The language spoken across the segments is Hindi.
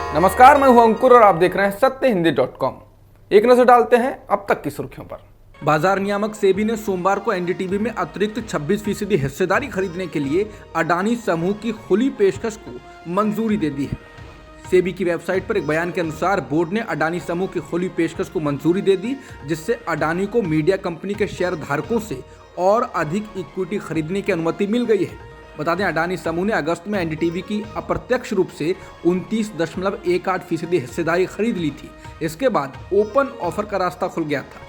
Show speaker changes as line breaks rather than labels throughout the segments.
नमस्कार, मैं हूं अंकुर और आप देख रहे हैं सत्यहिंदी.com। एक नजर डालते हैं अब तक की सुर्खियों पर। बाजार नियामक सेबी ने सोमवार को एनडीटीवी में अतिरिक्त 26% हिस्सेदारी खरीदने के लिए अडानी समूह की खुली पेशकश को मंजूरी दे दी है। सेबी की वेबसाइट पर एक बयान के अनुसार बोर्ड ने अडानी समूह की खुली पेशकश को मंजूरी दे दी, जिससे अडानी को मीडिया कंपनी के शेयर धारकों से और अधिक इक्विटी खरीदने की अनुमति मिल गई है। बता दें, अडानी समूह ने अगस्त में एनडीटीवी की अप्रत्यक्ष रूप से 29.18% हिस्सेदारी खरीद ली थी। इसके बाद ओपन ऑफर का रास्ता खुल गया था।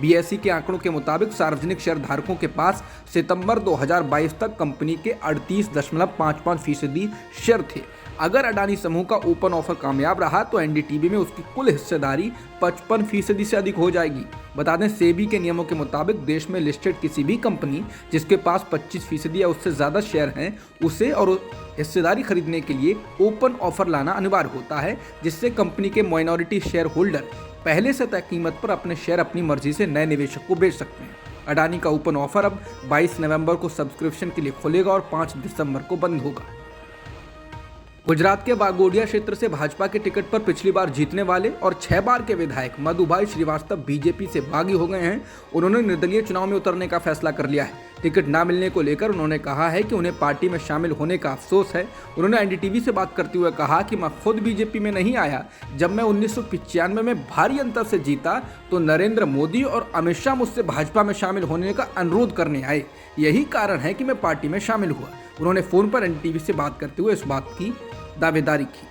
बीएसई के आंकड़ों के मुताबिक सार्वजनिक शेयर धारकों के पास सितंबर 2022 तक कंपनी के 38.55% शेयर थे। अगर अडानी समूह का ओपन ऑफर कामयाब रहा तो एनडीटीवी में उसकी कुल हिस्सेदारी 55% से अधिक हो जाएगी। बता दें, सेबी के नियमों के मुताबिक देश में लिस्टेड किसी भी कंपनी जिसके पास 25% या उससे ज़्यादा शेयर हैं, उसे और हिस्सेदारी खरीदने के लिए ओपन ऑफर लाना अनिवार्य होता है, जिससे कंपनी के माइनॉरिटी शेयर होल्डर पहले से तय कीमत पर अपने शेयर अपनी मर्जी से नए निवेशक को बेच सकते हैं। अडानी का ओपन ऑफर अब 22 नवंबर को सब्सक्रिप्शन के लिए खुलेगा और 5 दिसंबर को बंद होगा। गुजरात के वागोडिया क्षेत्र से भाजपा के टिकट पर पिछली बार जीतने वाले और 6 बार के विधायक मधुभाई श्रीवास्तव बीजेपी से बागी हो गए हैं। उन्होंने निर्दलीय चुनाव में उतरने का फैसला कर लिया है। टिकट न मिलने को लेकर उन्होंने कहा है कि उन्हें पार्टी में शामिल होने का अफसोस है। उन्होंने एनडीटीवी से बात करते हुए कहा कि मैं खुद बीजेपी में नहीं आया। जब मैं 1995 में भारी अंतर से जीता तो नरेंद्र मोदी और अमित शाह मुझसे भाजपा में शामिल होने का अनुरोध करने आए। यही कारण है कि मैं पार्टी में शामिल हुआ। उन्होंने फोन पर एनडीटीवी से बात करते हुए इस बात की दावेदारी की।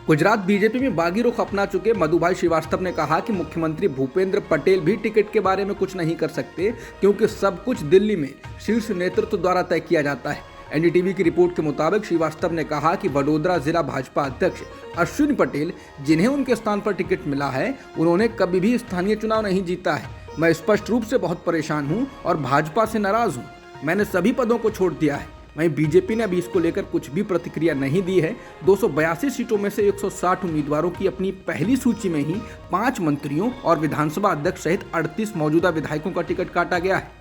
गुजरात बीजेपी में बागी रुख अपना चुके मधुभाई श्रीवास्तव ने कहा कि मुख्यमंत्री भूपेंद्र पटेल भी टिकट के बारे में कुछ नहीं कर सकते, क्योंकि सब कुछ दिल्ली में शीर्ष नेतृत्व द्वारा तय किया जाता है। एनडीटीवी की रिपोर्ट के मुताबिक श्रीवास्तव ने कहा कि वडोदरा जिला भाजपा अध्यक्ष अश्विनी पटेल, जिन्हें उनके स्थान पर टिकट मिला है, उन्होंने कभी भी स्थानीय चुनाव नहीं जीता है। मैं स्पष्ट रूप से बहुत परेशान हूँ और भाजपा से नाराज हूँ। मैंने सभी पदों को छोड़ दिया है। वहीं बीजेपी ने अभी इसको लेकर कुछ भी प्रतिक्रिया नहीं दी है। 282 सीटों में से 160 उम्मीदवारों की अपनी पहली सूची में ही 5 मंत्रियों और विधानसभा अध्यक्ष सहित 38 मौजूदा विधायकों का टिकट काटा गया है।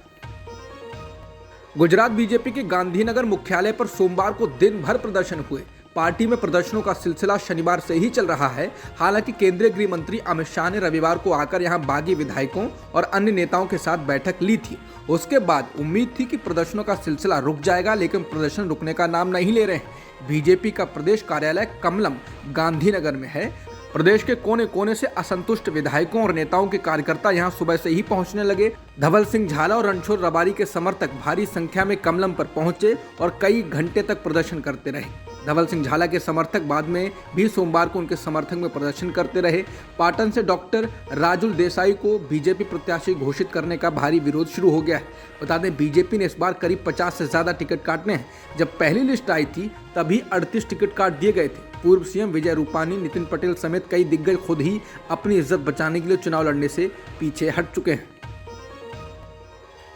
गुजरात बीजेपी के गांधीनगर मुख्यालय पर सोमवार को दिन भर प्रदर्शन हुए। पार्टी में प्रदर्शनों का सिलसिला शनिवार से ही चल रहा है। हालांकि केंद्रीय गृह मंत्री अमित शाह ने रविवार को आकर यहां बागी विधायकों और अन्य नेताओं के साथ बैठक ली थी। उसके बाद उम्मीद थी कि प्रदर्शनों का सिलसिला रुक जाएगा, लेकिन प्रदर्शन रुकने का नाम नहीं ले रहे। बीजेपी का प्रदेश कार्यालय कमलम गांधीनगर में है। प्रदेश के कोने कोने से असंतुष्ट विधायकों और नेताओं के कार्यकर्ता यहां सुबह से ही पहुंचने लगे। धवल सिंह झाला और रणछोड़ रबारी के समर्थक भारी संख्या में कमलम पर पहुंचे और कई घंटे तक प्रदर्शन करते रहे। धवल सिंह झाला के समर्थक बाद में भी सोमवार को उनके समर्थक में प्रदर्शन करते रहे। पाटन से डॉक्टर राजुल देसाई को बीजेपी प्रत्याशी घोषित करने का भारी विरोध शुरू हो गया है। बता दें, बीजेपी ने इस बार करीब 50 से ज्यादा टिकट काटने हैं। जब पहली लिस्ट आई थी तभी 38 टिकट काट दिए गए थे। पूर्व सीएम विजय रूपानी, नितिन पटेल समेत कई दिग्गज खुद ही अपनी इज्जत बचाने के लिए चुनाव लड़ने से पीछे हट चुके हैं।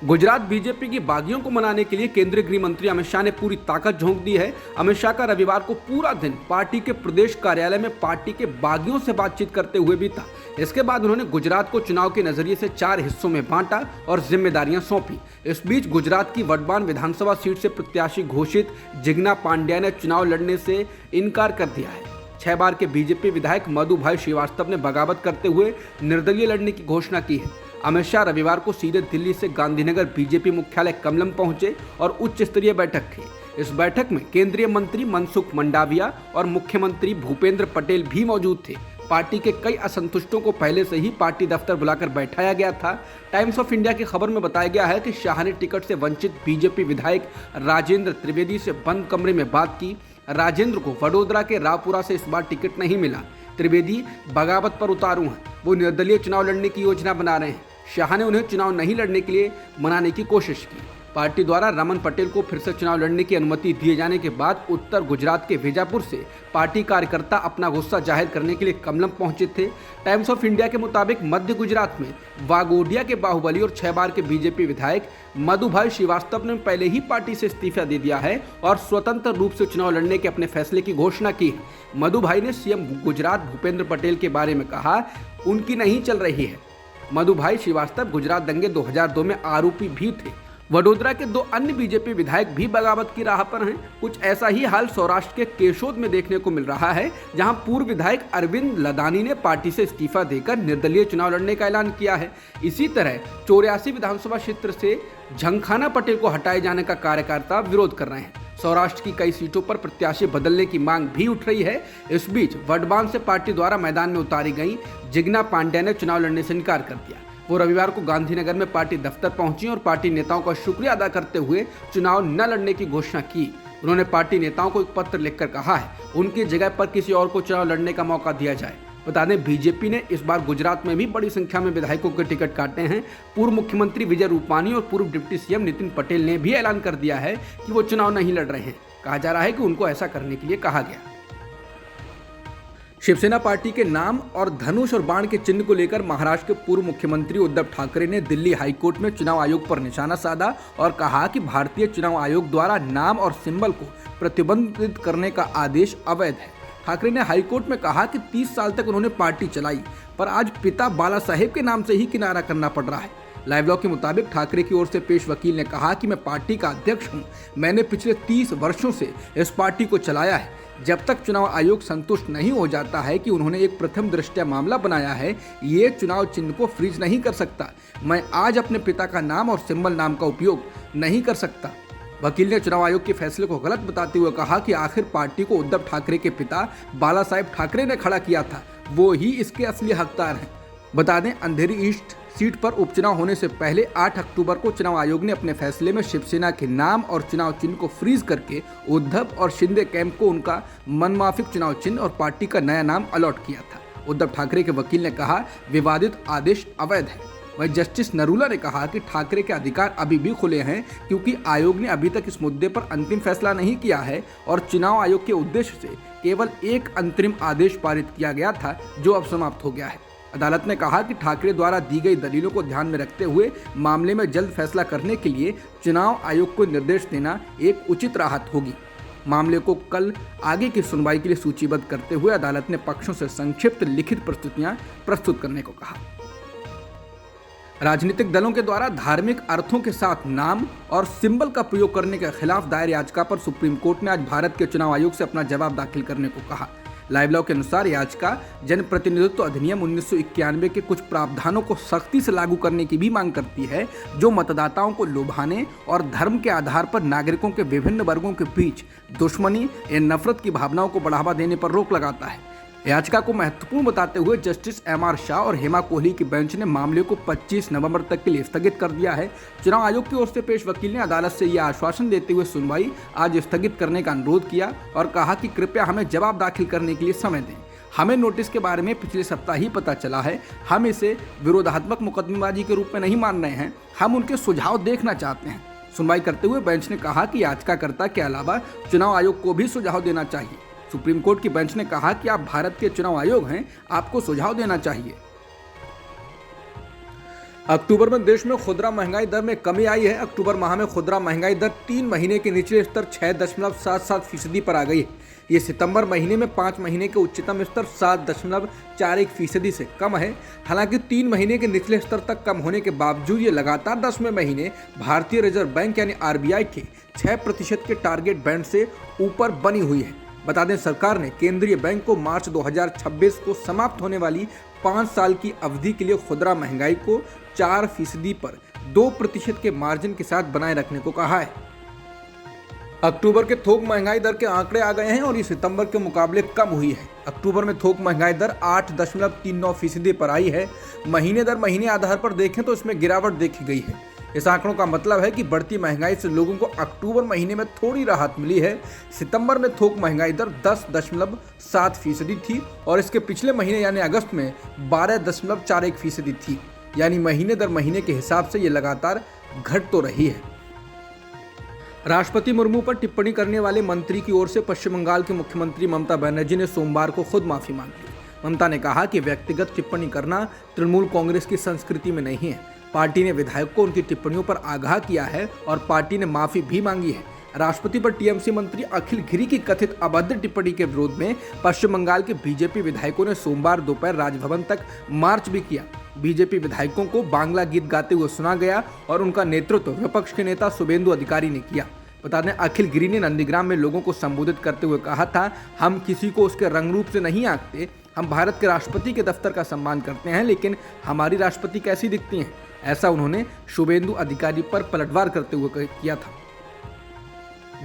गुजरात बीजेपी की बागियों को मनाने के लिए केंद्रीय गृह मंत्री अमित शाह ने पूरी ताकत झोंक दी है। अमित शाह का रविवार को पूरा दिन पार्टी के प्रदेश कार्यालय में पार्टी के बागियों से बातचीत करते हुए बीता। इसके बाद उन्होंने गुजरात को चुनाव के नजरिए से 4 हिस्सों में बांटा और जिम्मेदारियां सौंपी। इस बीच गुजरात की वडबान विधानसभा सीट से प्रत्याशी घोषित जिग्ना पांड्या ने चुनाव लड़ने से इनकार कर दिया है। 6 बार के बीजेपी विधायक मधुभाई श्रीवास्तव ने बगावत करते हुए निर्दलीय लड़ने की घोषणा की है। अमित शाह रविवार को सीधे दिल्ली से गांधीनगर बीजेपी मुख्यालय कमलम पहुंचे और उच्च स्तरीय बैठक की। इस बैठक में केंद्रीय मंत्री मनसुख मंडाविया और मुख्यमंत्री भूपेंद्र पटेल भी मौजूद थे। पार्टी के कई असंतुष्टों को पहले से ही पार्टी दफ्तर बुलाकर बैठाया गया था। टाइम्स ऑफ इंडिया की खबर में बताया गया है कि शाह ने टिकट से वंचित बीजेपी विधायक राजेंद्र त्रिवेदी से बंद कमरे में बात की। राजेंद्र को वडोदरा के रावपुरा से इस बार टिकट नहीं मिला। त्रिवेदी बगावत पर उतारू हैं। वो निर्दलीय चुनाव लड़ने की योजना बना रहे हैं। शाह ने उन्हें चुनाव नहीं लड़ने के लिए मनाने की कोशिश की। पार्टी द्वारा रमन पटेल को फिर से चुनाव लड़ने की अनुमति दिए जाने के बाद उत्तर गुजरात के बीजापुर से पार्टी कार्यकर्ता अपना गुस्सा जाहिर करने के लिए कमलम पहुंचे थे। टाइम्स ऑफ इंडिया के मुताबिक मध्य गुजरात में वागोडिया के बाहुबली और 6 बार के बीजेपी विधायक मधुभाई श्रीवास्तव ने पहले ही पार्टी से इस्तीफा दे दिया है और स्वतंत्र रूप से चुनाव लड़ने के अपने फैसले की घोषणा की है। मधुभाई ने सीएम गुजरात भूपेंद्र पटेल के बारे में कहा, उनकी नहीं चल रही है। मधुभाई श्रीवास्तव गुजरात दंगे 2002 में आरोपी भी थे। वडोदरा के 2 अन्य बीजेपी विधायक भी बगावत की राह पर हैं। कुछ ऐसा ही हाल सौराष्ट्र के केशोद में देखने को मिल रहा है, जहां पूर्व विधायक अरविंद लदानी ने पार्टी से इस्तीफा देकर निर्दलीय चुनाव लड़ने का ऐलान किया है। इसी तरह 84 विधानसभा क्षेत्र से झंखाना पटेल को हटाए जाने का कार्यकर्ता विरोध कर रहे हैं। सौराष्ट्र की कई सीटों पर प्रत्याशी बदलने की मांग भी उठ रही है। इस बीच वडबांध से पार्टी द्वारा मैदान में उतारी गई जिग्ना पांड्या ने चुनाव लड़ने से इनकार कर दिया। वो रविवार को गांधीनगर में पार्टी दफ्तर पहुंची और पार्टी नेताओं का शुक्रिया अदा करते हुए चुनाव न लड़ने की घोषणा की। उन्होंने पार्टी नेताओं को एक पत्र लिखकर कहा है उनकी जगह पर किसी और को चुनाव लड़ने का मौका दिया जाए। बता दें, बीजेपी ने इस बार गुजरात में भी बड़ी संख्या में विधायकों के टिकट काटे हैं। पूर्व मुख्यमंत्री विजय रूपानी और पूर्व डिप्टी सीएम नितिन पटेल ने भी ऐलान कर दिया है कि वो चुनाव नहीं लड़ रहे हैं। कहा जा रहा है कि उनको ऐसा करने के लिए कहा गया। शिवसेना पार्टी के नाम और धनुष और बाण के चिन्ह को लेकर महाराष्ट्र के पूर्व मुख्यमंत्री उद्धव ठाकरे ने दिल्ली हाईकोर्ट में चुनाव आयोग पर निशाना साधा और कहा कि भारतीय चुनाव आयोग द्वारा नाम और सिंबल को प्रतिबंधित करने का आदेश अवैध है। ठाकरे ने हाईकोर्ट में कहा कि 30 साल तक उन्होंने पार्टी चलाई, पर आज पिता बाला साहेब के नाम से ही किनारा करना पड़ रहा है। लाइव लॉ के मुताबिक ठाकरे की ओर से पेश वकील ने कहा कि मैं पार्टी का अध्यक्ष हूं। मैंने पिछले 30 वर्षों से इस पार्टी को चलाया है। जब तक चुनाव आयोग संतुष्ट नहीं हो जाता है कि उन्होंने एक प्रथम दृष्टया मामला बनाया है, ये चुनाव चिन्ह को फ्रीज नहीं कर सकता। मैं आज अपने पिता का नाम और सिंबल नाम का उपयोग नहीं कर सकता। वकील ने चुनाव आयोग के फैसले को गलत बताते हुए कहा कि आखिर पार्टी को उद्धव ठाकरे के पिता बाला साहेब ठाकरे ने खड़ा किया था, वो ही इसके असली हकदार हैं। बता दें, अंधेरी ईस्ट सीट पर उपचुनाव होने से पहले 8 अक्टूबर को चुनाव आयोग ने अपने फैसले में शिवसेना के नाम और चुनाव चिन्ह को फ्रीज करके उद्धव और शिंदे कैंप को उनका मनमाफिक चुनाव चिन्ह और पार्टी का नया नाम अलॉट किया था। उद्धव ठाकरे के वकील ने कहा विवादित आदेश अवैध है। वहीं जस्टिस नरूला ने कहा कि ठाकरे के अधिकार अभी भी खुले हैं, क्योंकि आयोग ने अभी तक इस मुद्दे पर अंतिम फैसला नहीं किया है और चुनाव आयोग के उद्देश्य से केवल एक अंतरिम आदेश पारित किया गया था, जो अब समाप्त हो गया है। अदालत ने कहा कि ठाकरे द्वारा दी गई दलीलों को ध्यान में रखते हुए मामले में जल्द फैसला करने के लिए चुनाव आयोग को निर्देश देना एक उचित राहत होगी। मामले को कल आगे की सुनवाई के लिए सूचीबद्ध करते हुए अदालत ने पक्षों से संक्षिप्त लिखित प्रस्तुतियां प्रस्तुत करने को कहा। राजनीतिक दलों के द्वारा धार्मिक अर्थों के साथ नाम और सिंबल का प्रयोग करने के खिलाफ दायर याचिका पर सुप्रीम कोर्ट ने आज भारत के चुनाव आयोग से अपना जवाब दाखिल करने को कहा। लाइव लॉ के अनुसार याचिका जनप्रतिनिधित्व अधिनियम 1991 के कुछ प्रावधानों को सख्ती से लागू करने की भी मांग करती है, जो मतदाताओं को लुभाने और धर्म के आधार पर नागरिकों के विभिन्न वर्गों के बीच दुश्मनी या नफरत की भावनाओं को बढ़ावा देने पर रोक लगाता है। याचिका को महत्वपूर्ण बताते हुए जस्टिस एम.आर. शाह और हेमा कोहली की बेंच ने मामले को 25 नवंबर तक के लिए स्थगित कर दिया है। चुनाव आयोग की ओर से पेश वकील ने अदालत से यह आश्वासन देते हुए सुनवाई आज स्थगित करने का अनुरोध किया और कहा कि कृपया हमें जवाब दाखिल करने के लिए समय दें। हमें नोटिस के बारे में पिछले सप्ताह ही पता चला है। हम इसे विरोधात्मक मुकदमेबाजी के रूप में नहीं मान रहे हैं, हम उनके सुझाव देखना चाहते हैं। सुनवाई करते हुए बेंच ने कहा कि याचिकाकर्ता के अलावा चुनाव आयोग को भी सुझाव देना चाहिए। सुप्रीम कोर्ट की बेंच ने कहा कि आप भारत के चुनाव आयोग हैं, आपको सुझाव देना चाहिए। अक्टूबर में देश में खुदरा महंगाई दर में कमी आई है। अक्टूबर माह में खुदरा महंगाई दर 3 महीने के निचले स्तर 6.77% पर आ गई है। ये सितंबर महीने में 5 महीने के उच्चतम स्तर 7.41% से कम है। हालांकि 3 महीने के निचले स्तर तक कम होने के बावजूद ये लगातार 10वें महीने भारतीय रिजर्व बैंक यानी RBI के 6% के टारगेट बैंड से ऊपर बनी हुई है। बता दें, सरकार ने केंद्रीय बैंक को मार्च 2026 को समाप्त होने वाली 5 साल की अवधि के लिए खुदरा महंगाई को 4% पर 2% के मार्जिन के साथ बनाए रखने को कहा है। अक्टूबर के थोक महंगाई दर के आंकड़े आ गए हैं और ये सितंबर के मुकाबले कम हुई है। अक्टूबर में थोक महंगाई दर 8.39% पर आई है। महीने दर महीने आधार पर देखें तो इसमें गिरावट देखी गई है। इस आंकड़ों का मतलब है कि बढ़ती महंगाई से लोगों को अक्टूबर महीने में थोड़ी राहत मिली है। सितंबर में थोक महंगाई दर 10.7% थी और इसके पिछले महीने यानी अगस्त में 12.41% थी। यानी महीने दर महीने के हिसाब से ये लगातार घट तो रही है। राष्ट्रपति मुर्मू पर टिप्पणी करने वाले मंत्री की ओर से पश्चिम बंगाल की मुख्यमंत्री ममता बनर्जी ने सोमवार को खुद माफी मांग ली। ममता ने कहा कि व्यक्तिगत टिप्पणी करना तृणमूल कांग्रेस की संस्कृति में नहीं है। पार्टी ने विधायक को उनकी टिप्पणियों पर आगाह किया है और पार्टी ने माफी भी मांगी है। राष्ट्रपति पर टीएमसी मंत्री अखिल गिरी की कथित अभद्र टिप्पणी के विरोध में पश्चिम बंगाल के बीजेपी विधायकों ने सोमवार दोपहर राजभवन तक मार्च भी किया। बीजेपी विधायकों को बांग्ला गीत गाते हुए सुना गया और उनका नेतृत्व विपक्ष के नेता शुभेंदु अधिकारी ने किया। बता दें, अखिल गिरी ने नंदीग्राम में लोगों को संबोधित करते हुए कहा था, हम किसी को उसके रंग रूप से नहीं आंकते, हम भारत के राष्ट्रपति के दफ्तर का सम्मान करते हैं, लेकिन हमारी राष्ट्रपति कैसी दिखती हैं, ऐसा उन्होंने शुभेंदु अधिकारी पर पलटवार करते हुए किया था।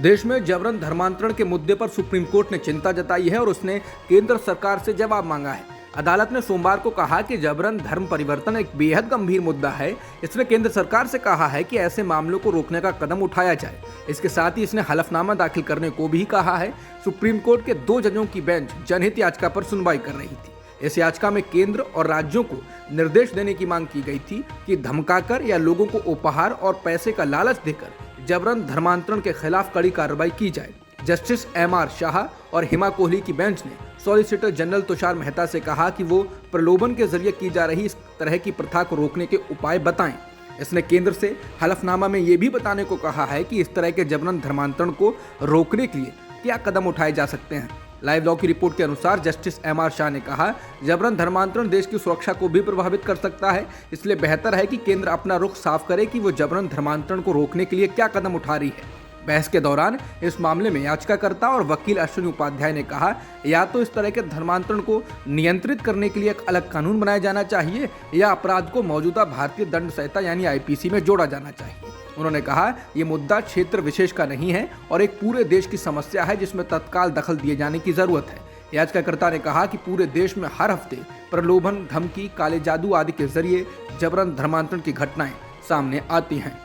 देश में जबरन धर्मांतरण के मुद्दे पर सुप्रीम कोर्ट ने चिंता जताई है और उसने केंद्र सरकार से जवाब मांगा है। अदालत ने सोमवार को कहा कि जबरन धर्म परिवर्तन एक बेहद गंभीर मुद्दा है। इसने केंद्र सरकार से कहा है कि ऐसे मामलों को रोकने का कदम उठाया जाए। इसके साथ ही इसने हलफनामा दाखिल करने को भी कहा है। सुप्रीम कोर्ट के 2 जजों की बेंच जनहित याचिका पर सुनवाई कर रही थी। इस याचिका में केंद्र और राज्यों को निर्देश देने की मांग की गई थी कि धमकाकर या लोगों को उपहार और पैसे का लालच देकर जबरन धर्मांतरण के खिलाफ कड़ी कार्रवाई की जाए। जस्टिस MR शाह और हिमा कोहली की बेंच ने सॉलिसिटर जनरल तुषार मेहता से कहा कि वो प्रलोभन के जरिए की जा रही इस तरह की प्रथा को रोकने के उपाय बताएं। इसने केंद्र से हलफनामा में ये भी बताने को कहा है कि इस तरह के जबरन धर्मांतरण को रोकने के लिए क्या कदम उठाए जा सकते हैं। लाइव लॉ की रिपोर्ट के अनुसार जस्टिस MR शाह ने कहा, जबरन धर्मांतरण देश की सुरक्षा को भी प्रभावित कर सकता है, इसलिए बेहतर है कि केंद्र अपना रुख साफ करे कि वो जबरन धर्मांतरण को रोकने के लिए क्या कदम उठा रही है। बहस के दौरान इस मामले में याचिकाकर्ता और वकील अश्विनी उपाध्याय ने कहा, या तो इस तरह के धर्मांतरण को नियंत्रित करने के लिए एक अलग कानून बनाया जाना चाहिए या अपराध को मौजूदा भारतीय दंड संहिता यानी IPC में जोड़ा जाना चाहिए। उन्होंने कहा, ये मुद्दा क्षेत्र विशेष का नहीं है और एक पूरे देश की समस्या है जिसमें तत्काल दखल दिए जाने की जरूरत है। याचिकाकर्ता ने कहा कि पूरे देश में हर हफ्ते प्रलोभन, धमकी, काले जादू आदि के जरिए जबरन धर्मांतरण की घटनाएं सामने आती हैं।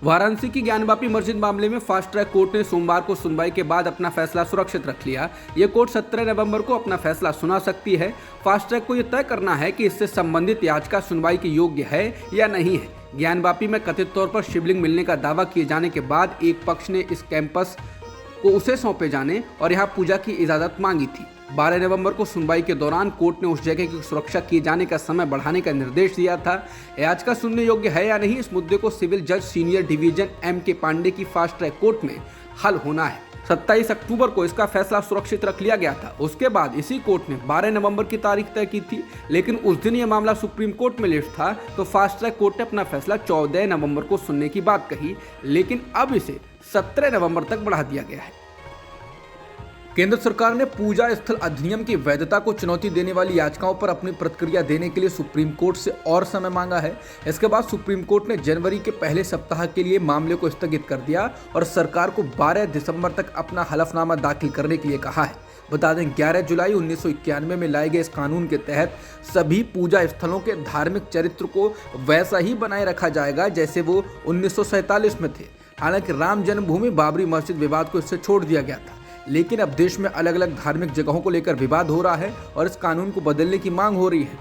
वाराणसी की ज्ञानवापी मस्जिद मामले में फास्ट ट्रैक कोर्ट ने सोमवार को सुनवाई के बाद अपना फैसला सुरक्षित रख लिया। ये कोर्ट 17 नवंबर को अपना फैसला सुना सकती है। फास्ट ट्रैक को यह तय करना है कि इससे संबंधित याचिका सुनवाई के योग्य है या नहीं है। ज्ञानवापी में कथित तौर पर शिवलिंग मिलने का दावा किए जाने के बाद एक पक्ष ने इस कैंपस को उसे सौंपे जाने और यहाँ पूजा की इजाजत मांगी थी। 12 नवंबर को सुनवाई के दौरान कोर्ट ने उस जगह की सुरक्षा किए जाने का समय बढ़ाने का निर्देश दिया था। याचिका सुनने योग्य है या नहीं, इस मुद्दे को सिविल जज सीनियर डिवीजन M.K. पांडे की फास्ट ट्रैक कोर्ट में हल होना है। 27 अक्टूबर को इसका फैसला सुरक्षित रख लिया गया था। उसके बाद इसी कोर्ट ने 12 नवंबर की तारीख तय की थी, लेकिन उस दिन यह मामला सुप्रीम कोर्ट में लिस्ट था, तो फास्ट ट्रैक कोर्ट ने अपना फैसला 14 नवंबर को सुनने की बात कही, लेकिन अब इसे 17 नवंबर तक बढ़ा दिया गया है। केंद्र सरकार ने पूजा स्थल अधिनियम की वैधता को चुनौती देने वाली याचिकाओं पर अपनी प्रतिक्रिया देने के लिए सुप्रीम कोर्ट से और समय मांगा है। इसके बाद सुप्रीम कोर्ट ने जनवरी के पहले सप्ताह के लिए मामले को स्थगित कर दिया और सरकार को 12 दिसंबर तक अपना हलफनामा दाखिल करने के लिए कहा है। बता दें, 11 जुलाई 1991 में लाए गए इस कानून के तहत सभी पूजा स्थलों के धार्मिक चरित्र को वैसा ही बनाए रखा जाएगा जैसे वो 1947 में थे। हालांकि राम जन्मभूमि बाबरी मस्जिद विवाद को इससे छोड़ दिया गया था, लेकिन अब देश में अलग अलग धार्मिक जगहों को लेकर विवाद हो रहा है और इस कानून को बदलने की मांग हो रही है।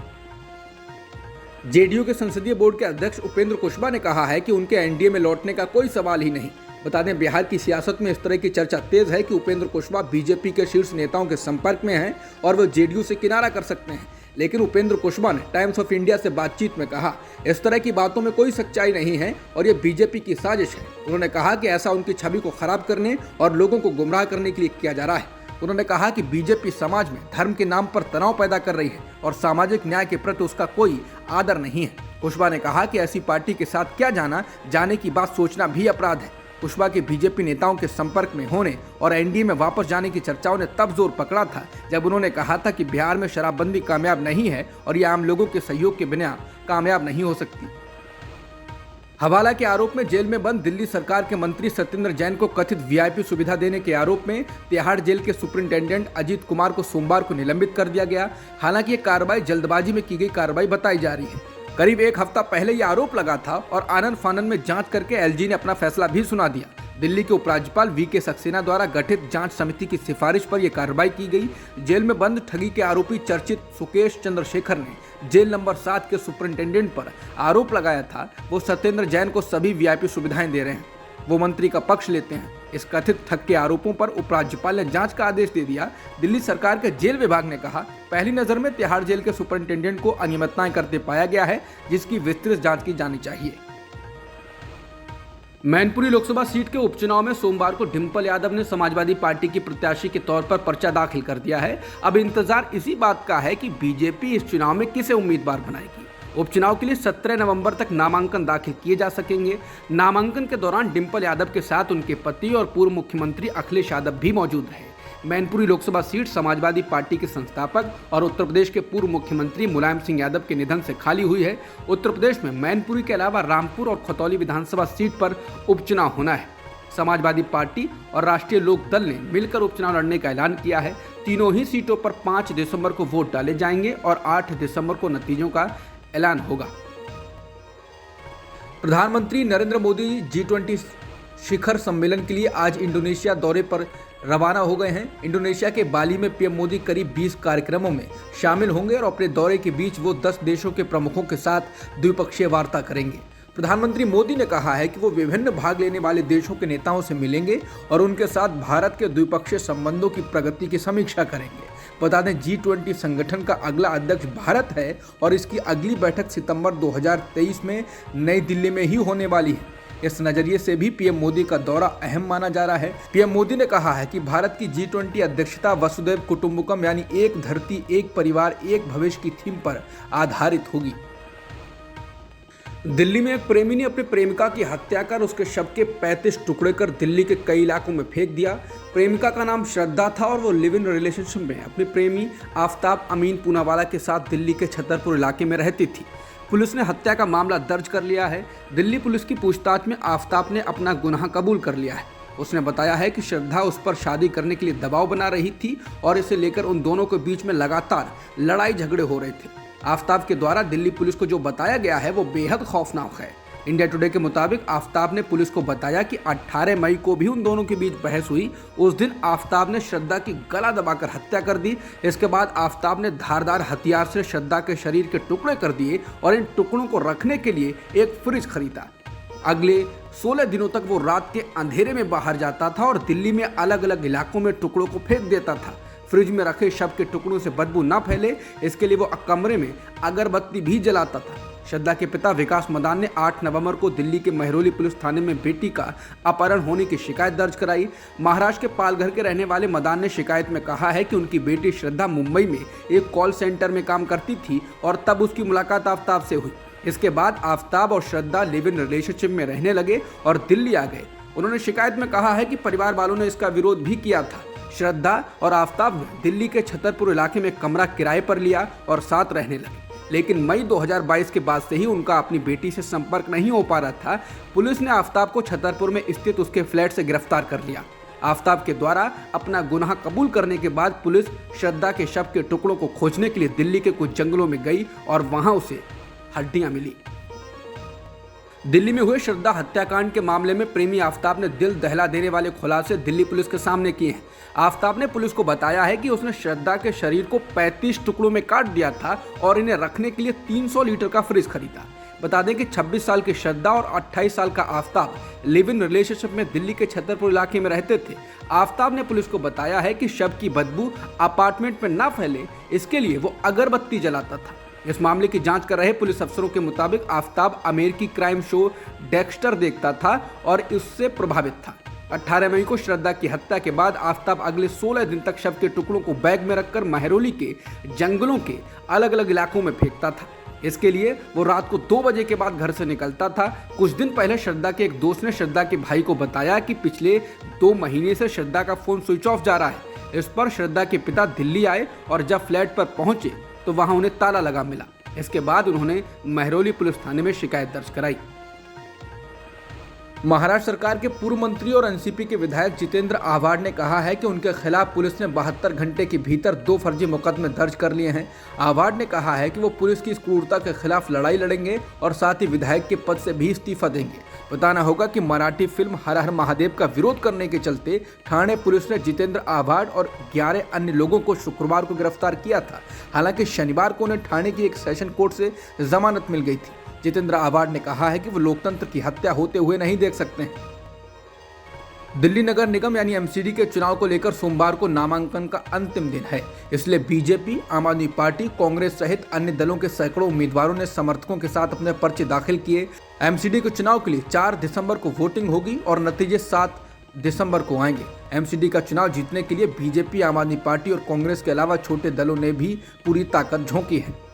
जेडीयू के संसदीय बोर्ड के अध्यक्ष उपेंद्र कुशवाहा ने कहा है कि उनके एनडीए में लौटने का कोई सवाल ही नहीं। बता दें, बिहार की सियासत में इस तरह की चर्चा तेज है कि उपेंद्र कुशवाहा बीजेपी के शीर्ष नेताओं के संपर्क में हैं और वो जेडीयू से किनारा कर सकते हैं। लेकिन उपेंद्र कुशवाहा ने टाइम्स ऑफ इंडिया से बातचीत में कहा, इस तरह की बातों में कोई सच्चाई नहीं है और ये बीजेपी की साजिश है। उन्होंने कहा कि ऐसा उनकी छवि को खराब करने और लोगों को गुमराह करने के लिए किया जा रहा है। उन्होंने कहा कि बीजेपी समाज में धर्म के नाम पर तनाव पैदा कर रही है और सामाजिक न्याय के प्रति उसका कोई आदर नहीं है। कुशवाहा ने कहा कि ऐसी पार्टी के साथ क्या जाने की बात सोचना भी अपराध है। कुशवाहा के बीजेपी नेताओं के संपर्क में होने और एनडीए में वापस जाने की चर्चाओं ने तब जोर पकड़ा था जब उन्होंने कहा था कि बिहार में शराबबंदी कामयाब नहीं है और ये आम लोगों के सहयोग के बिना कामयाब नहीं हो सकती। हवाला के आरोप में जेल में बंद दिल्ली सरकार के मंत्री सत्येंद्र जैन को कथित वीआईपी सुविधा देने के आरोप में तिहाड़ जेल के सुपरिंटेंडेंट अजीत कुमार को सोमवार को निलंबित कर दिया गया। हालांकि ये कार्रवाई जल्दबाजी में की गई कार्रवाई बताई जा रही है। करीब एक हफ्ता पहले ये आरोप लगा था और आनन फानन में जांच करके एलजी ने अपना फैसला भी सुना दिया। दिल्ली के उपराज्यपाल वीके सक्सेना द्वारा गठित जांच समिति की सिफारिश पर यह कार्रवाई की गई। जेल में बंद ठगी के आरोपी चर्चित सुकेश चंद्रशेखर ने जेल नंबर 7 के सुपरिंटेंडेंट पर आरोप लगाया था वो सत्येंद्र जैन को सभी वीआईपी सुविधाएं दे रहे हैं, वो मंत्री का पक्ष लेते हैं। इस कथित ठग के आरोपों पर उपराज्यपाल ने जांच का आदेश दे दिया। दिल्ली सरकार के जेल विभाग ने कहा, पहली नजर में तिहाड़ जेल के सुपरिंटेंडेंट को अनियमितताएं करते पाया गया है, जिसकी विस्तृत जांच की जानी चाहिए। मैनपुरी लोकसभा सीट के उपचुनाव में सोमवार को डिंपल यादव ने समाजवादी पार्टी की प्रत्याशी के तौर पर पर्चा दाखिल कर दिया है। अब इंतजार इसी बात का है कि बीजेपी इस चुनाव में किसे उम्मीदवार बनाएगी। उपचुनाव के लिए 17 नवंबर तक नामांकन दाखिल किए जा सकेंगे। नामांकन के दौरान डिंपल यादव के साथ उनके पति और पूर्व मुख्यमंत्री अखिलेश यादव भी मौजूद रहे। मैनपुरी लोकसभा सीट समाजवादी पार्टी के संस्थापक और उत्तर प्रदेश के पूर्व मुख्यमंत्री मुलायम सिंह यादव के निधन से खाली हुई है। उत्तर प्रदेश में मैनपुरी के अलावा रामपुर और खतौली विधानसभा सीट पर उपचुनाव होना है। समाजवादी पार्टी और राष्ट्रीय लोक दल ने मिलकर उपचुनाव लड़ने का ऐलान किया है। तीनों ही सीटों पर 5 दिसंबर को वोट डाले जाएंगे और 8 दिसंबर को नतीजों का ऐलान होगा। प्रधानमंत्री नरेंद्र मोदी G20 शिखर सम्मेलन के लिए आज इंडोनेशिया दौरे पर रवाना हो गए हैं। इंडोनेशिया के बाली में पीएम मोदी करीब 20 कार्यक्रमों में शामिल होंगे और अपने दौरे के बीच वो 10 देशों के प्रमुखों के साथ द्विपक्षीय वार्ता करेंगे। प्रधानमंत्री मोदी ने कहा है कि वो विभिन्न भाग लेने वाले देशों के नेताओं से मिलेंगे और उनके साथ भारत के द्विपक्षीय संबंधों की प्रगति की समीक्षा करेंगे। बता दें, G20 संगठन का अगला अध्यक्ष भारत है और इसकी अगली बैठक सितंबर 2023 में नई दिल्ली में ही होने वाली है। इस नजरिए से भी पीएम मोदी का दौरा अहम माना जा रहा है। पीएम मोदी ने कहा है कि भारत की G20 अध्यक्षता वसुधैव कुटुंबकम यानी एक धरती एक परिवार एक भविष्य की थीम पर आधारित होगी। दिल्ली में एक प्रेमी ने अपनी प्रेमिका की हत्या कर उसके शव के 35 टुकड़े कर दिल्ली के कई इलाकों में फेंक दिया। प्रेमिका का नाम श्रद्धा था और वो लिव इन रिलेशनशिप में अपने प्रेमी आफ्ताब अमीन पूनावाला के साथ दिल्ली के छतरपुर इलाके में रहती थी। पुलिस ने हत्या का मामला दर्ज कर लिया है। दिल्ली पुलिस की पूछताछ में आफ्ताब ने अपना गुनाह कबूल कर लिया है। उसने बताया है कि श्रद्धा उस पर शादी करने के लिए दबाव बना रही थी और इसे लेकर उन दोनों के बीच में लगातार लड़ाई झगड़े हो रहे थे। आफ्ताब के द्वारा दिल्ली पुलिस को जो बताया गया है वो बेहद खौफनाक है। इंडिया टुडे के मुताबिक आफ्ताब ने पुलिस को बताया कि 18 मई को भी उन दोनों के बीच बहस हुई। उस दिन आफ्ताब ने श्रद्धा की गला दबाकर हत्या कर दी। इसके बाद आफ्ताब ने धारदार हथियार से श्रद्धा के शरीर के टुकड़े कर दिए और इन टुकड़ों को रखने के लिए एक फ्रिज खरीदा। अगले 16 दिनों तक वो रात के अंधेरे में बाहर जाता था और दिल्ली में अलग अलग इलाकों में टुकड़ों को फेंक देता था। फ्रिज में रखे शव के टुकड़ों से बदबू न फैले इसके लिए वो कमरे में अगरबत्ती भी जलाता था। श्रद्धा के पिता विकास मदान ने 8 नवंबर को दिल्ली के महरौली पुलिस थाने में बेटी का अपहरण होने की शिकायत दर्ज कराई। महाराष्ट्र के पालघर के रहने वाले मदान ने शिकायत में कहा है कि उनकी बेटी श्रद्धा मुंबई में एक कॉल सेंटर में काम करती थी और तब उसकी मुलाकात आफ्ताब से हुई। इसके बाद आफ्ताब और श्रद्धा लिव इन रिलेशनशिप में रहने लगे और दिल्ली आ गए। उन्होंने शिकायत में कहा है कि परिवार वालों ने इसका विरोध भी किया था। श्रद्धा और आफ्ताब ने दिल्ली के छतरपुर इलाके में कमरा किराए पर लिया और साथ रहने लगे, लेकिन मई 2022 के बाद से ही उनका अपनी बेटी से संपर्क नहीं हो पा रहा था। पुलिस ने आफ्ताब को छतरपुर में स्थित उसके फ्लैट से गिरफ्तार कर लिया। आफ्ताब के द्वारा अपना गुनाह कबूल करने के बाद पुलिस श्रद्धा के शव के टुकड़ों को खोजने के लिए दिल्ली के कुछ जंगलों में गई और वहां उसे हड्डियां मिली। दिल्ली में हुए श्रद्धा हत्याकांड के मामले में प्रेमी आफ्ताब ने दिल दहला देने वाले खुलासे दिल्ली पुलिस के सामने किए हैं। आफ्ताब ने पुलिस को बताया है कि उसने श्रद्धा के शरीर को 35 टुकड़ों में काट दिया था और इन्हें रखने के लिए 300 लीटर का फ्रिज खरीदा। बता दें कि 26 साल की श्रद्धा और 28 साल का आफ्ताब लिव इन रिलेशनशिप में दिल्ली के छतरपुर इलाके में रहते थे। आफ्ताब ने पुलिस को बताया है कि शव की बदबू अपार्टमेंट में न फैले इसके लिए वो अगरबत्ती जलाता था। इस मामले की जांच कर रहे पुलिस अफसरों के मुताबिक आफ्ताब अमेरिकी क्राइम शो डेक्स्टर देखता था और इससे प्रभावित था। 18 मई को श्रद्धा की हत्या के बाद आफ्ताब अगले 16 दिन तक शव के टुकड़ों को बैग में रखकर महरौली के जंगलों के अलग अलग इलाकों में फेंकता था। इसके लिए वो रात को 2 बजे के बाद घर से निकलता था। कुछ दिन पहले श्रद्धा के एक दोस्त ने श्रद्धा के भाई को बताया कि पिछले 2 महीने से श्रद्धा का फोन स्विच ऑफ जा रहा है। इस पर श्रद्धा के पिता दिल्ली आए और जब फ्लैट पर पहुंचे तो वहां उन्हें ताला लगा मिला। इसके बाद उन्होंने महरौली पुलिस थाने में शिकायत दर्ज कराई। महाराष्ट्र सरकार के पूर्व मंत्री और एनसीपी के विधायक जितेंद्र आव्हाड ने कहा है कि उनके खिलाफ पुलिस ने 72 घंटे के भीतर 2 फर्जी मुकदमे दर्ज कर लिए हैं। आव्हाड ने कहा है कि वो पुलिस की इस क्रूरता के खिलाफ लड़ाई लड़ेंगे और साथ ही विधायक के पद से भी इस्तीफा देंगे। बताना होगा कि मराठी फिल्म हर हर महादेव का विरोध करने के चलते ठाणे पुलिस ने जितेंद्र आव्हाड और 11 अन्य लोगों को शुक्रवार को गिरफ्तार किया था। हालांकि शनिवार को उन्हें ठाणे की एक सेशन कोर्ट से जमानत मिल गई थी। जितेंद्र आव्हाड ने कहा है कि वो लोकतंत्र की हत्या होते हुए नहीं देख सकते हैं। दिल्ली नगर निगम यानी एमसीडी के चुनाव को लेकर सोमवार को नामांकन का अंतिम दिन है। इसलिए बीजेपी, आम आदमी पार्टी, कांग्रेस सहित अन्य दलों के सैकड़ों उम्मीदवारों ने समर्थकों के साथ अपने पर्चे दाखिल किए। एमसीडी के चुनाव के लिए 4 दिसंबर को वोटिंग होगी और नतीजे 7 दिसंबर को आएंगे। एमसीडी का चुनाव जीतने के लिए बीजेपी, आम आदमी पार्टी और कांग्रेस के अलावा छोटे दलों ने भी पूरी ताकत झोंकी है।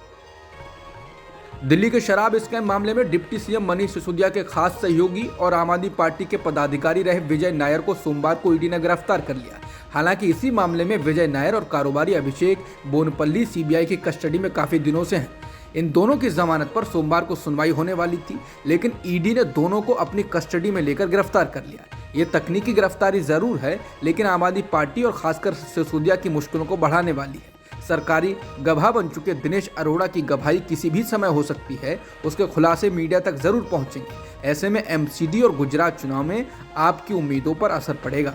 दिल्ली के शराब स्कैम मामले में डिप्टी सीएम मनीष सिसोदिया के खास सहयोगी और आम आदमी पार्टी के पदाधिकारी रहे विजय नायर को सोमवार को ईडी ने गिरफ्तार कर लिया। हालांकि इसी मामले में विजय नायर और कारोबारी अभिषेक बोनपल्ली सीबीआई की कस्टडी में काफी दिनों से हैं। इन दोनों की जमानत पर सोमवार को सुनवाई होने वाली थी, लेकिन ईडी ने दोनों को अपनी कस्टडी में लेकर गिरफ्तार कर लिया। ये तकनीकी गिरफ्तारी जरूर है, लेकिन आम आदमी पार्टी और खासकर सिसोदिया की मुश्किलों को बढ़ाने वाली है। सरकारी गवाह बन चुके दिनेश अरोड़ा की गवाही किसी भी समय हो सकती है, उसके खुलासे मीडिया तक जरूर पहुंचेंगे। ऐसे में एमसीडी और गुजरात चुनाव में आपकी उम्मीदों पर असर पड़ेगा।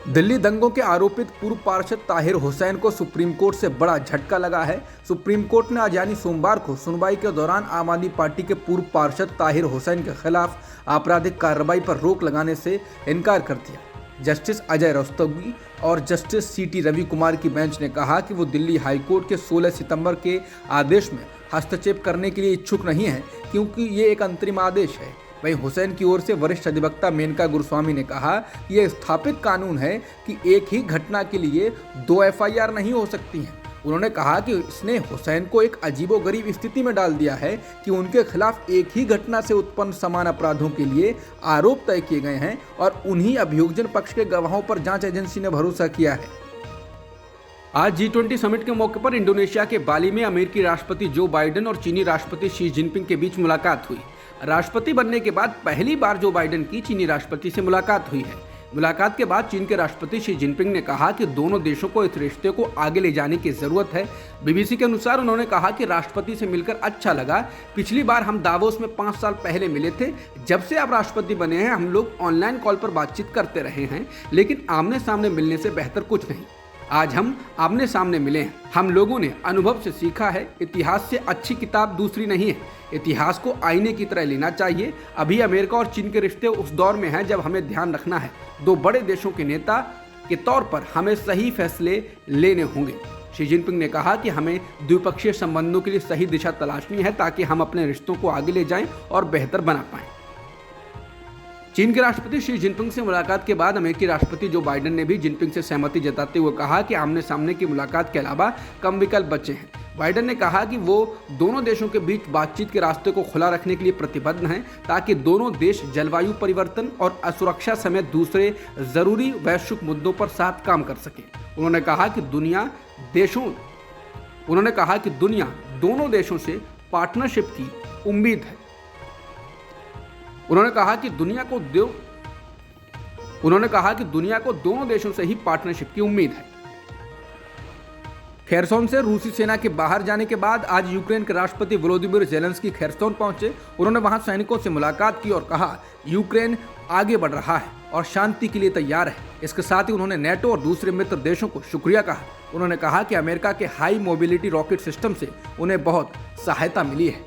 दिल्ली दंगों के आरोपित पूर्व पार्षद ताहिर हुसैन को सुप्रीम कोर्ट से बड़ा झटका लगा है। सुप्रीम कोर्ट ने आज यानी सोमवार को सुनवाई के दौरान आम आदमी पार्टी के पूर्व पार्षद ताहिर हुसैन के खिलाफ आपराधिक कार्रवाई पर रोक लगाने से इनकार कर दिया। जस्टिस अजय रस्तोगी और जस्टिस सीटी रवि कुमार की बेंच ने कहा कि वो दिल्ली हाईकोर्ट के 16 सितंबर के आदेश में हस्तक्षेप करने के लिए इच्छुक नहीं है, क्योंकि ये एक अंतरिम आदेश है। वहीं हुसैन की ओर से वरिष्ठ अधिवक्ता मेनका गुरुस्वामी ने कहा कि यह स्थापित कानून है कि एक ही घटना के लिए 2 एफआईआर नहीं हो सकती हैं। उन्होंने कहा कि इसने हुसैन को एक अजीबोगरीब स्थिति में डाल दिया है कि उनके खिलाफ एक ही घटना से उत्पन्न समान अपराधों के लिए आरोप तय किए गए हैं और उन्हीं अभियोजन पक्ष के गवाहों पर जांच एजेंसी ने भरोसा किया है। आज G20 समिट के मौके पर इंडोनेशिया के बाली में अमेरिकी राष्ट्रपति जो बाइडेन और चीनी राष्ट्रपति शी जिनपिंग के बीच मुलाकात हुई। राष्ट्रपति बनने के बाद पहली बार जो बाइडेन की चीनी राष्ट्रपति से मुलाकात हुई है। मुलाकात के बाद चीन के राष्ट्रपति शी जिनपिंग ने कहा कि दोनों देशों को इस रिश्ते को आगे ले जाने की जरूरत है। बीबीसी के अनुसार उन्होंने कहा कि राष्ट्रपति से मिलकर अच्छा लगा। पिछली बार हम दावोस में 5 साल पहले मिले थे। जब से आप राष्ट्रपति बने हैं हम लोग ऑनलाइन कॉल पर बातचीत करते रहे हैं, लेकिन आमने सामने मिलने से बेहतर कुछ नहीं। आज हम आमने सामने मिले हैं। हम लोगों ने अनुभव से सीखा है। इतिहास से अच्छी किताब दूसरी नहीं है। इतिहास को आईने की तरह लेना चाहिए। अभी अमेरिका और चीन के रिश्ते उस दौर में हैं जब हमें ध्यान रखना है। 2 बड़े देशों के नेता के तौर पर हमें सही फैसले लेने होंगे। शी जिनपिंग ने कहा कि हमें द्विपक्षीय संबंधों के लिए सही दिशा तलाशनी है ताकि हम अपने रिश्तों को आगे ले जाएं और बेहतर बना पाएं। चीन के राष्ट्रपति शी जिनपिंग से मुलाकात के बाद अमेरिकी राष्ट्रपति जो बाइडेन ने भी जिनपिंग से सहमति जताते हुए कहा कि आमने सामने की मुलाकात के अलावा कम विकल्प बचे हैं। बाइडेन ने कहा कि वो दोनों देशों के बीच बातचीत के रास्ते को खुला रखने के लिए प्रतिबद्ध हैं ताकि दोनों देश जलवायु परिवर्तन और असुरक्षा समेत दूसरे जरूरी वैश्विक मुद्दों पर साथ काम कर सकें। उन्होंने कहा कि दुनिया दोनों देशों से पार्टनरशिप की उम्मीद है। उन्होंने कहा कि दुनिया को दोनों देशों से ही पार्टनरशिप की उम्मीद है। खेरसोन से रूसी सेना के बाहर जाने के बाद आज यूक्रेन के राष्ट्रपति वोलोदिमीर ज़ेलेंस्की खेरसोन पहुंचे। उन्होंने वहां सैनिकों से मुलाकात की और कहा यूक्रेन आगे बढ़ रहा है और शांति के लिए तैयार है। इसके साथ ही उन्होंने नेटो और दूसरे मित्र देशों को शुक्रिया कहा। उन्होंने कहा कि अमेरिका के हाई मोबिलिटी रॉकेट सिस्टम से उन्हें बहुत सहायता मिली है।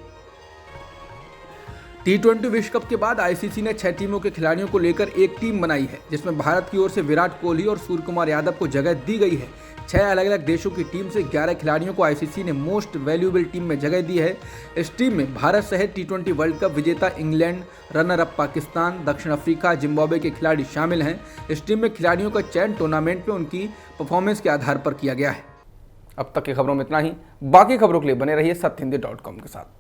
T20 विश्व कप के बाद आईसीसी ने 6 टीमों के खिलाड़ियों को लेकर एक टीम बनाई है, जिसमें भारत की ओर से विराट कोहली और सूर्य कुमार यादव को जगह दी गई है। 6 अलग अलग देशों की टीम से 11 खिलाड़ियों को आईसीसी ने मोस्ट वैल्यूएबल टीम में जगह दी है। इस टीम में भारत सहित T20 वर्ल्ड कप विजेता इंग्लैंड, रनर अप पाकिस्तान, दक्षिण अफ्रीका, जिम्बाब्वे के खिलाड़ी शामिल हैं। इस टीम में खिलाड़ियों का चयन टूर्नामेंट में उनकी परफॉर्मेंस के आधार पर किया गया है। अब तक की खबरों में इतना ही। बाकी खबरों के लिए बने रहिए सत्यहिंदी.com के साथ।